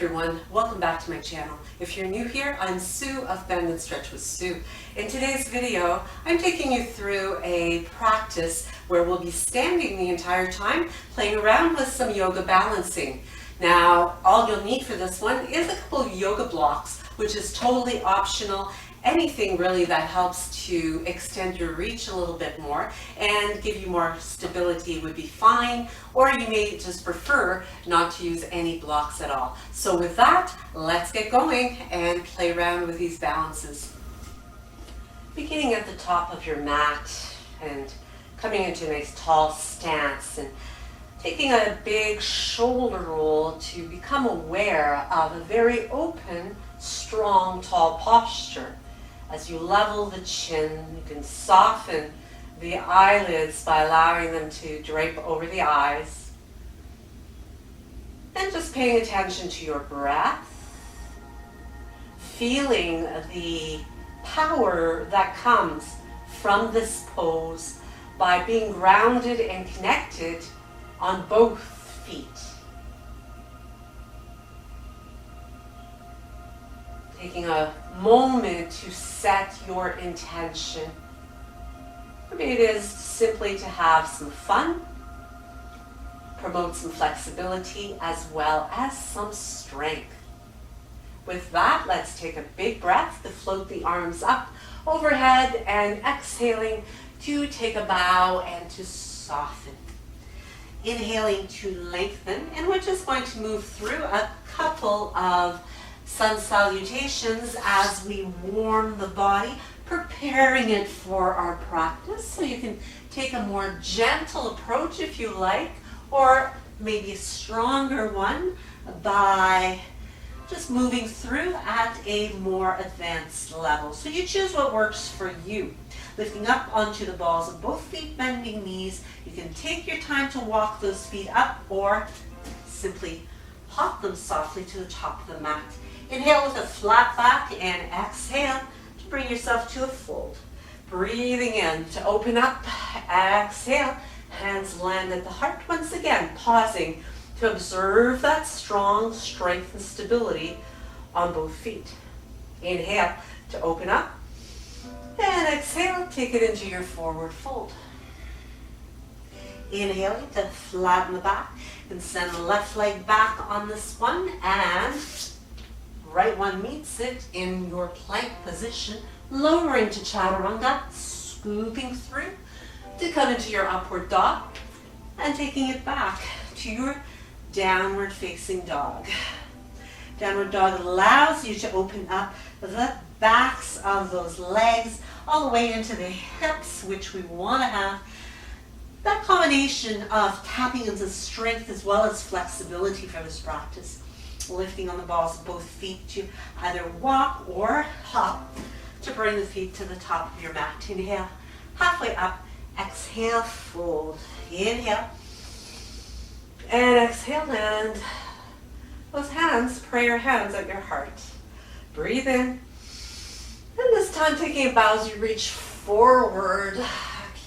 everyone, welcome back to my channel. If you're new here, I'm Sue of Bendnstretch with Sue. In today's video, I'm taking you through a practice where we'll be standing the entire time, playing around with some yoga balancing. Now, all you'll need for this one is a couple of yoga blocks, which is totally optional. Anything really that helps to extend your reach a little bit more and give you more stability would be fine, or you may just prefer not to use any blocks at all. So with that, let's get going and play around with these balances. Beginning at the top of your mat and coming into a nice tall stance and taking a big shoulder roll to become aware of a very open, strong, tall posture. As you level the chin, you can soften the eyelids by allowing them to drape over the eyes. And just paying attention to your breath, feeling the power that comes from this pose by being grounded and connected on both feet. Taking a moment to set your intention. Maybe it is simply to have some fun, promote some flexibility as well as some strength. With that, let's take a big breath to float the arms up overhead and exhaling to take a bow and to soften. Inhaling to lengthen, and we're just going to move through a couple of sun salutations as we warm the body, preparing it for our practice. So you can take a more gentle approach if you like, or maybe a stronger one by just moving through at a more advanced level. So you choose what works for you. Lifting up onto the balls of both feet, bending knees. You can take your time to walk those feet up or simply hop them softly to the top of the mat. Inhale with a flat back and exhale to bring yourself to a fold. Breathing in to open up, exhale, hands land at the heart. Once again, pausing to observe that strong strength and stability on both feet. Inhale to open up, and exhale, take it into your forward fold. Inhaling to flatten the back and send the left leg back on this one, and right one meets it in your plank position, lowering to chaturanga, scooping through to come into your upward dog and taking it back to your downward facing dog. Downward dog allows you to open up the backs of those legs all the way into the hips, which we want to have that combination of tapping into strength as well as flexibility for this practice. Lifting on the balls of both feet to either walk or hop to bring the feet to the top of your mat. Inhale, halfway up, exhale, fold. Inhale, and exhale, land those hands, prayer hands at your heart. Breathe in, and this time taking a bow as you reach forward,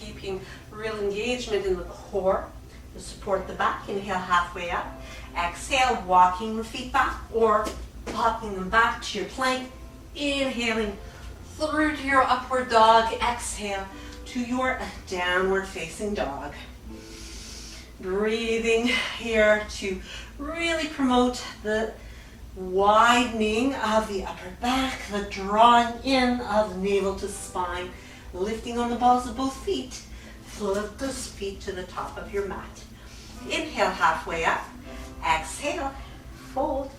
keeping real engagement in the core to support the back. Inhale, halfway up. Exhale, walking the feet back or popping them back to your plank. Inhaling through to your upward dog. Exhale to your downward facing dog. Breathing here to really promote the widening of the upper back, the drawing in of navel to spine. Lifting on the balls of both feet. Float those feet to the top of your mat. Inhale, halfway up. Exhale, fold,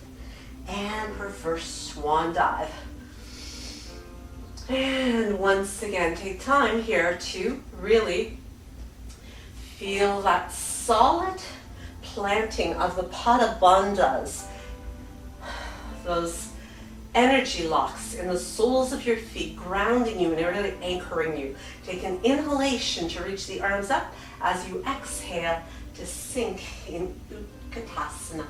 and reverse swan dive. And once again, take time here to really feel that solid planting of the pada bandhas, those energy locks in the soles of your feet, grounding you and really anchoring you. Take an inhalation to reach the arms up as you exhale to sink in Utkatasana.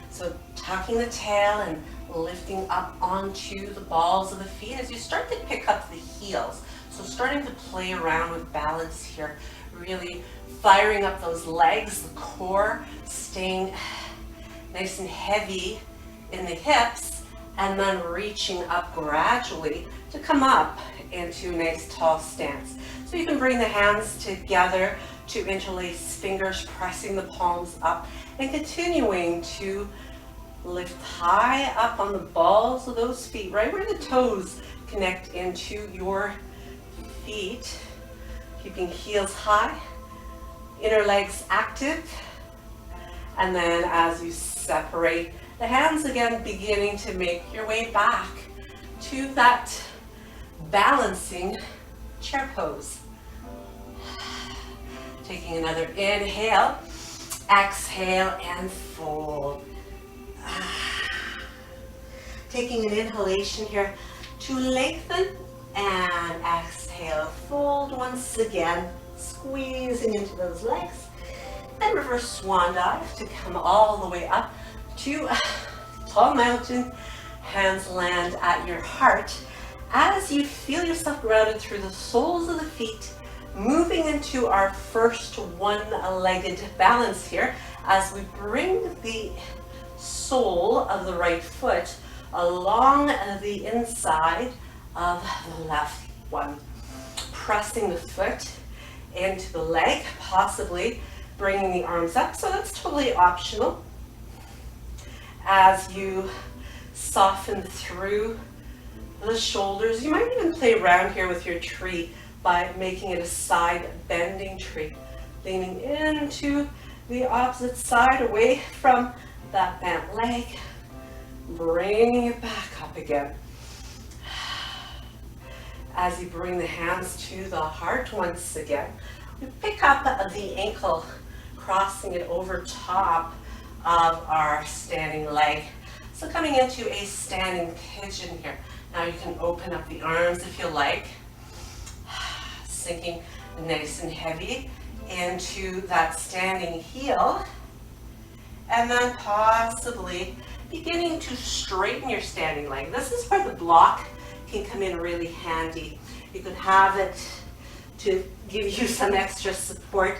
So tucking the tail and lifting up onto the balls of the feet as you start to pick up the heels. So starting to play around with balance here, really firing up those legs, the core, staying nice and heavy in the hips, and then reaching up gradually to come up into a nice tall stance. So you can bring the hands together to interlace fingers, pressing the palms up, and continuing to lift high up on the balls of those feet, right where the toes connect into your feet. Keeping heels high, inner legs active, and then as you separate the hands again, beginning to make your way back to that balancing chair pose. Taking another inhale, exhale, and fold. Taking an inhalation here to lengthen, and exhale, fold once again, squeezing into those legs, and reverse swan dive to come all the way up to tall mountain. Hands land at your heart as you feel yourself grounded through the soles of the feet, moving into our first one-legged balance here as we bring the sole of the right foot along the inside of the left one, pressing the foot into the leg, possibly bringing the arms up, so that's totally optional. As you soften through the shoulders, you might even play around here with your tree by making it a side bending tree, leaning into the opposite side away from that bent leg, bringing it back up again. As you bring the hands to the heart once again, we pick up the ankle, crossing it over top of our standing leg. So coming into a standing pigeon here. Now you can open up the arms if you like, sinking nice and heavy into that standing heel, and then possibly beginning to straighten your standing leg. This is where the block can come in really handy. You can have it to give you some extra support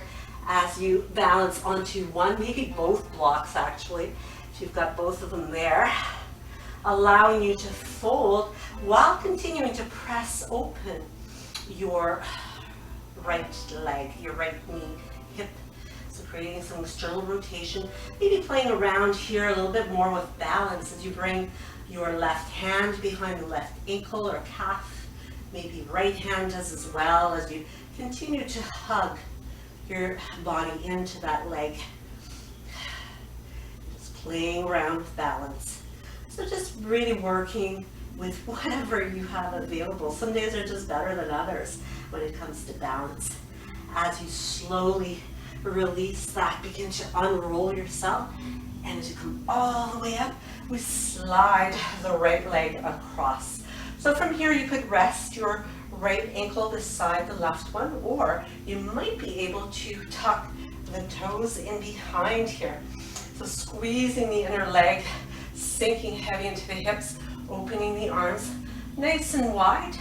as you balance onto one, maybe both blocks actually, if you've got both of them there, allowing you to fold while continuing to press open your right leg, your right knee, hip. So creating some external rotation, maybe playing around here a little bit more with balance as you bring your left hand behind the left ankle or calf, maybe right hand does as well, as you continue to hug your body into that leg. Just playing around with balance. So just really working with whatever you have available. Some days are just better than others when it comes to balance. As you slowly release that, begin to unroll yourself, and as you come all the way up, we slide the right leg across. So from here you could rest your right ankle beside the left one, or you might be able to tuck the toes in behind here. So squeezing the inner leg, sinking heavy into the hips, opening the arms nice and wide,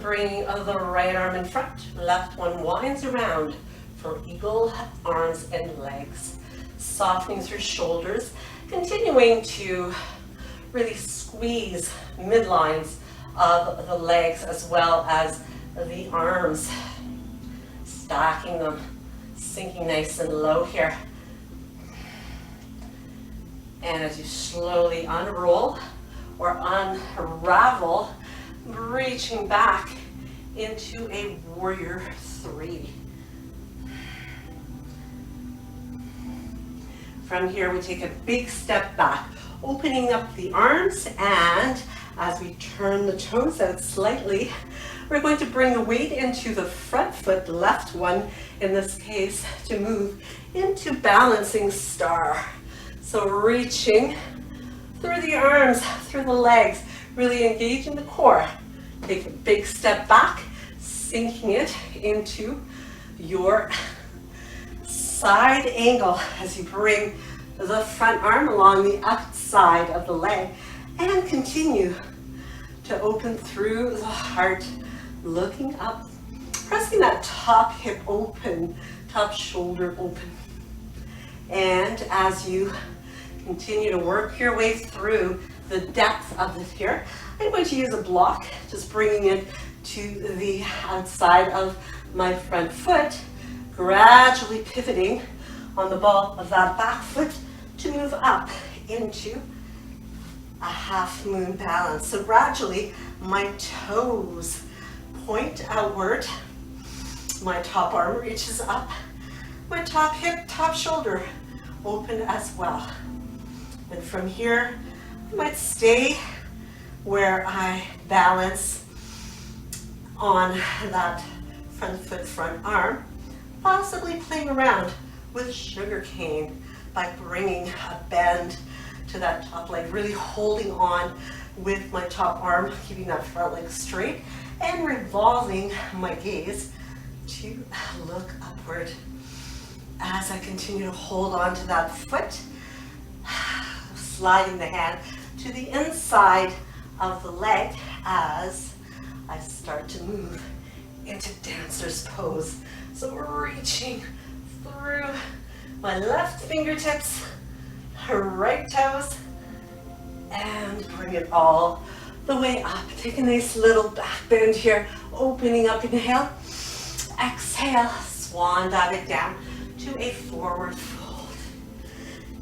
bringing the right arm in front, left one winds around for eagle arms and legs. Softening through shoulders, continuing to really squeeze midlines of the legs as well as the arms, stacking them, sinking nice and low here. And as you slowly unroll or unravel, reaching back into a warrior three. From here, we take a big step back, opening up the arms, and as we turn the toes out slightly, we're going to bring the weight into the front foot, the left one in this case, to move into balancing star. So reaching through the arms, through the legs, really engaging the core. Take a big step back, sinking it into your side angle as you bring the front arm along the outside of the leg, and continue to open through the heart, looking up, pressing that top hip open, top shoulder open. And as you Continue to work your way through the depth of this here. I'm going to use a block, just bringing it to the outside of my front foot, gradually pivoting on the ball of that back foot to move up into a half moon balance. So gradually my toes point outward, my top arm reaches up, my top hip, top shoulder open as well. And from here, I might stay where I balance on that front foot, front arm, possibly playing around with sugar cane by bringing a bend to that top leg, really holding on with my top arm, keeping that front leg straight, and revolving my gaze to look upward as I continue to hold on to that foot, sliding the hand to the inside of the leg as I start to move into dancer's pose. So we're reaching through my left fingertips, right toes, and bring it all the way up. Take a nice little back bend here, opening up, inhale, exhale, swan dive it down to a forward fold.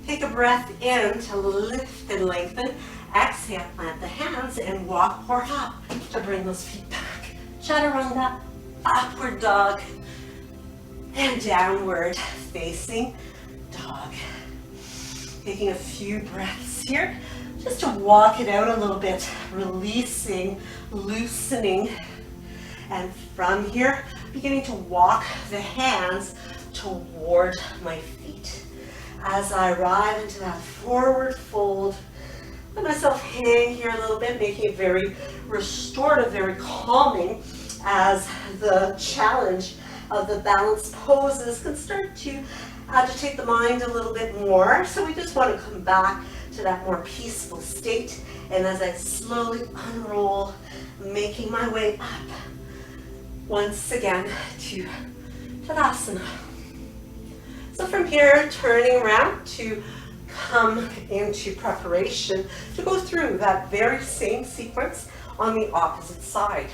Take a breath in to lift and lengthen. Exhale, plant the hands and walk or hop to bring those feet back. Chaturanga, upward dog, and downward facing dog. Taking a few breaths here, just to walk it out a little bit, releasing, loosening, and from here, beginning to walk the hands toward my feet. As I arrive into that forward fold, let myself hang here a little bit, making it very restorative, very calming, as the challenge of the balance poses can start to agitate the mind a little bit more. So we just want to come back to that more peaceful state. And as I slowly unroll, making my way up once again to Tadasana. So from here, turning around to come into preparation to go through that very same sequence on the opposite side.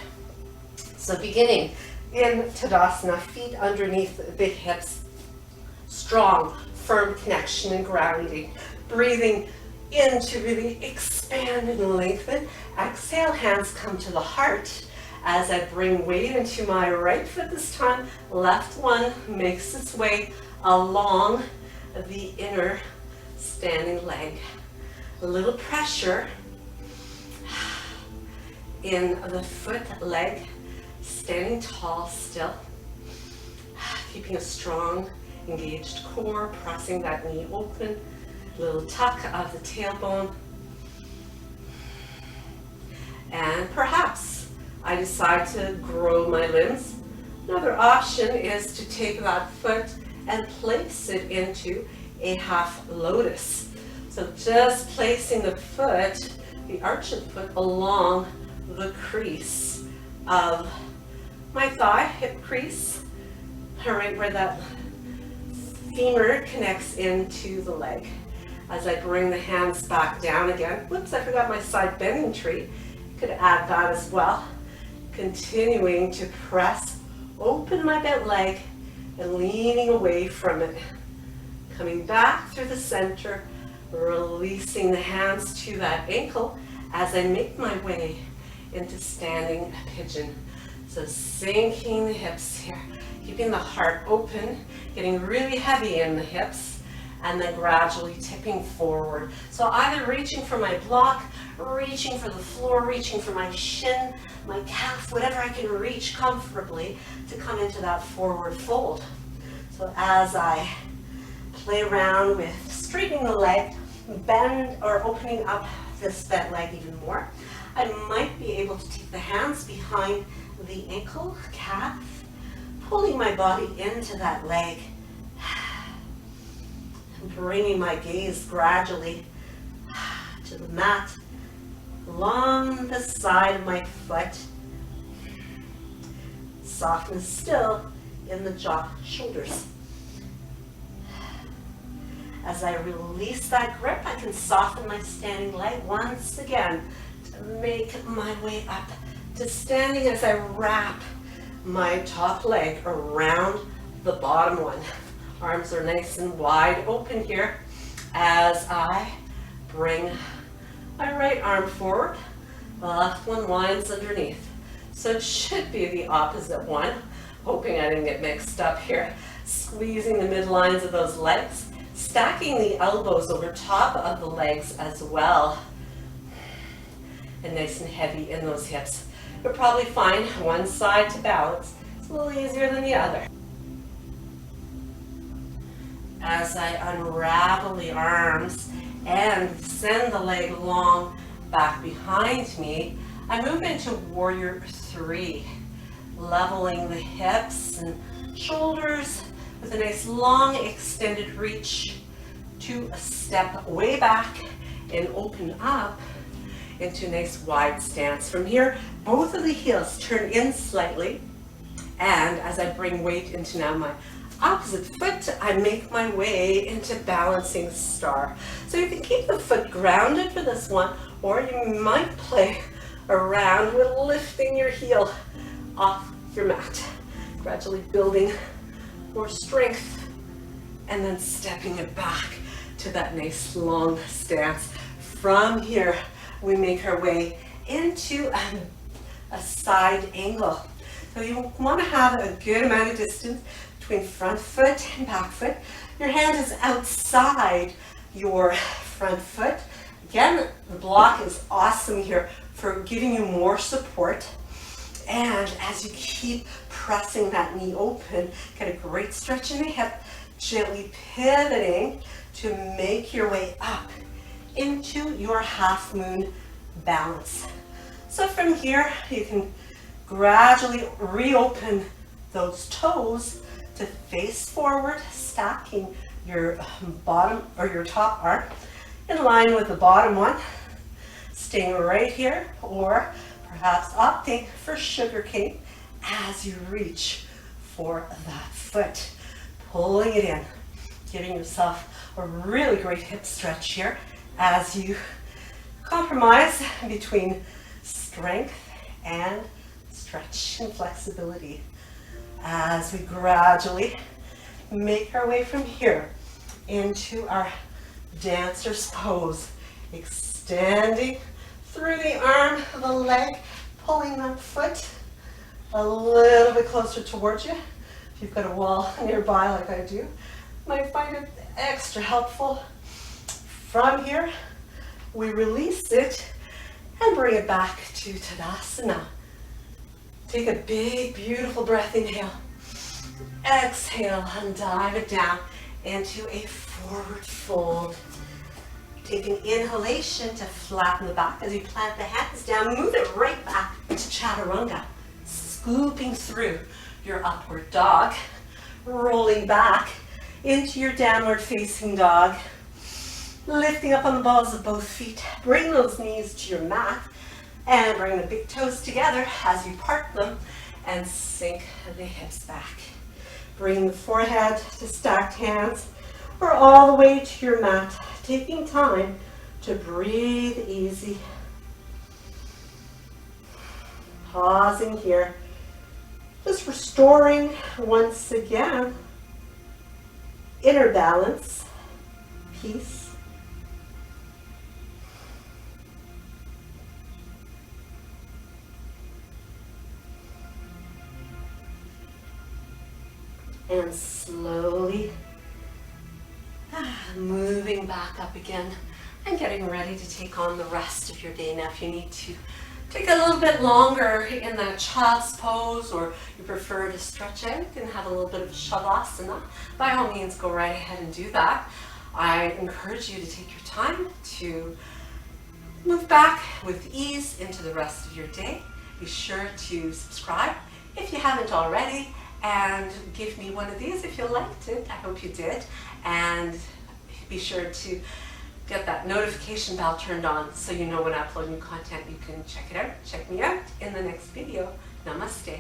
So beginning in Tadasana, feet underneath the hips, strong, firm connection and grounding. Breathing in to really expand and lengthen. Exhale, hands come to the heart as I bring weight into my right foot this time. Left one makes its way along the inner standing leg. A little pressure in the foot, leg, standing tall still. Keeping a strong, engaged core, pressing that knee open. Little tuck of the tailbone. And perhaps I decide to grow my limbs. Another option is to take that foot and place it into a half lotus. So just placing the foot, the arch of the foot, along the crease of my thigh, hip crease, right where that femur connects into the leg. As I bring the hands back down again. Whoops, I forgot my side bending tree. Could add that as well. Continuing to press, open my bent leg and leaning away from it. Coming back through the center, releasing the hands to that ankle as I make my way into standing pigeon. So sinking the hips here, keeping the heart open, getting really heavy in the hips, and then gradually tipping forward. So either reaching for my block, reaching for the floor, reaching for my shin, my calf, whatever I can reach comfortably to come into that forward fold. So as I play around with straightening the leg, bend or opening up this bent leg even more, I might be able to take the hands behind the ankle, calf, pulling my body into that leg, bringing my gaze gradually to the mat, along the side of my foot. Softness still in the jaw, shoulders. As I release that grip, I can soften my standing leg once again to make my way up to standing as I wrap my top leg around the bottom one. Arms are nice and wide open here as I bring my right arm forward. The left one winds underneath. So it should be the opposite one. Hoping I didn't get mixed up here. Squeezing the midlines of those legs. Stacking the elbows over top of the legs as well. And nice and heavy in those hips. You'll probably find one side to balance. It's a little easier than the other. As I unravel the arms and send the leg long back behind me, I move into Warrior 3, leveling the hips and shoulders with a nice long extended reach to step way back and open up into a nice wide stance. From here, both of the heels turn in slightly, and as I bring weight into now my opposite foot, I make my way into balancing star. So you can keep the foot grounded for this one, or you might play around with lifting your heel off your mat, gradually building more strength, and then stepping it back to that nice long stance. From here, we make our way into a side angle. So you want to have a good amount of distance between front foot and back foot. Your hand is outside your front foot. Again, the block is awesome here for giving you more support. And as you keep pressing that knee open, get a great stretch in the hip, gently pivoting to make your way up into your half moon balance. So from here, you can gradually reopen those toes to face forward, stacking your bottom or your top arm in line with the bottom one, staying right here, or perhaps opting for sugar cane as you reach for that foot, pulling it in, giving yourself a really great hip stretch here as you compromise between strength and stretch and flexibility. As we gradually make our way from here into our dancer's pose, extending through the arm, the leg, pulling that foot a little bit closer towards you. If you've got a wall nearby like I do, you might find it extra helpful. From here, we release it and bring it back to Tadasana. Take a big, beautiful breath, inhale. Exhale and dive it down into a forward fold. Take an inhalation to flatten the back as you plant the hands down. Move it right back to Chaturanga. Scooping through your upward dog. Rolling back into your downward facing dog. Lifting up on the balls of both feet. Bring those knees to your mat. And bring the big toes together as you part them and sink the hips back. Bring the forehead to stacked hands or all the way to your mat, taking time to breathe easy. Pausing here, just restoring once again inner balance, peace. And slowly moving back up again and getting ready to take on the rest of your day. Now, if you need to take a little bit longer in that child's pose, or you prefer to stretch out and have a little bit of shavasana, by all means go right ahead and do that. I encourage you to take your time to move back with ease into the rest of your day. Be sure to subscribe if you haven't already, and give me one of these if you liked it. I hope you did. And be sure to get that notification bell turned on so you know when I upload new content. You can check it out, check me out in the next video. Namaste.